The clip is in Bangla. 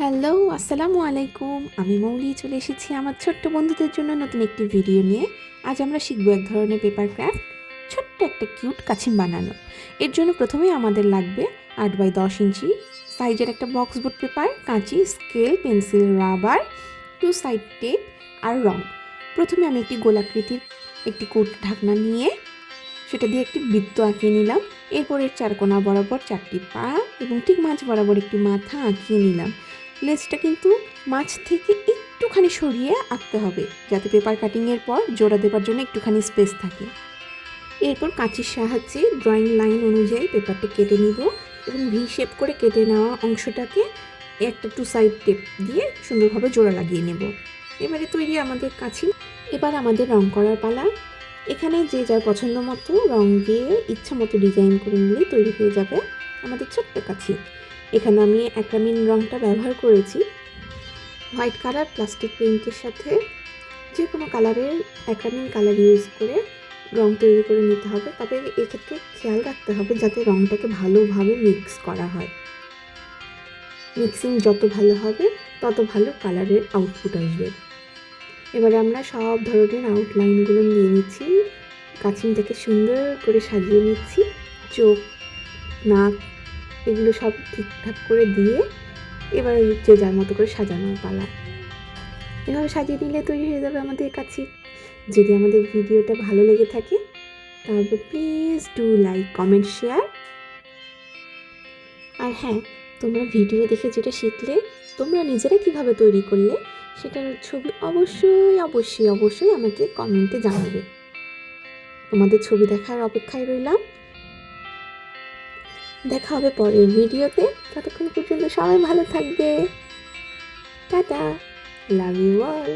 হ্যালো, আসসালামু আলাইকুম। আমি মৌলি চলে এসেছি আমার ছোট্ট বন্ধুদের জন্য নতুন একটি ভিডিও নিয়ে। আজ আমরা শিখব এক ধরনের পেপার ক্রাফট, ছোট্ট একটা কিউট কাছিম বানানো। এর জন্য প্রথমেই আমাদের লাগবে 8x10 ইঞ্চি সাইজের একটা বক্স বোর্ড পেপার, কাঁচি, scale, pencil, rubber, 2 side tape আর রং। প্রথমে আমি একটি গোলাকৃতির একটি কোট ঢাকনা নিয়ে সেটা দিয়ে একটি বৃত্ত আঁকিয়ে নিলাম। এরপর এর চারকোনা বরাবর 4টি পা এবং ঠিক মাঝ বরাবর একটি মাথা আঁকিয়ে নিলাম। লেজটা কিন্তু মাছ থেকে একটুখানি সরিয়ে আঁকতে হবে, যাতে পেপার কাটিংয়ের পর জোড়া দেবার জন্য একটুখানি স্পেস থাকে। এরপর কাঁচির সাহায্যে ড্রয়িং লাইন অনুযায়ী পেপারটা কেটে নিব এবং ভি শেপ করে কেটে নেওয়া অংশটাকে একটা 2 সাইড টেপ দিয়ে সুন্দরভাবে জোড়া লাগিয়ে নেব। এবারে তৈরি আমাদের কাছি। এবার আমাদের রং করার পালা। এখানে যে যার পছন্দ মতো রং দিয়ে ইচ্ছা মতো ডিজাইন করে নিলেই তৈরি হয়ে যাবে আমাদের ছোট্ট কাছি। এখানে আমি অ্যাক্রামিন রংটা ব্যবহার করেছি। হোয়াইট কালার প্লাস্টিক পেইন্টের সাথে যে কোনো কালারের অ্যাক্রামিন কালার ইউজ করে রং তৈরি করে নিতে হবে। তবে এক্ষেত্রে খেয়াল রাখতে হবে যাতে রংটাকে ভালোভাবে মিক্স করা হয়। মিক্সিং যত ভালো হবে তত ভালো কালারের আউটপুট আসবে। এবারে আমরা সব ধরনের আউটলাইনগুলো নিয়ে নিচ্ছি, কাছিমটাকে সুন্দর করে সাজিয়ে নিচ্ছি। চোখ, নাক এগুলো সব ঠিকঠাক করে দিয়ে এবার যে যার মতো করে সাজানোর পালা। এভাবে সাজিয়ে নিলে তৈরি হয়ে যাবে আমাদের কাছি। যদি আমাদের ভিডিওটা ভালো লেগে থাকে তাহলে please do like, comment, share. আর হ্যাঁ, তোমরা ভিডিও দেখে যেটা শিখলে তোমরা নিজেরা কিভাবে তৈরি করলে সেটার ছবি অবশ্যই অবশ্যই অবশ্যই আমাকে কমেন্টে জানাবে। তোমাদের ছবি দেখার অপেক্ষায় রইলাম। দেখা হবে পরের ভিডিওতে। ততক্ষণ পর্যন্ত সবাই ভালো থাকবে। Tata, love you all.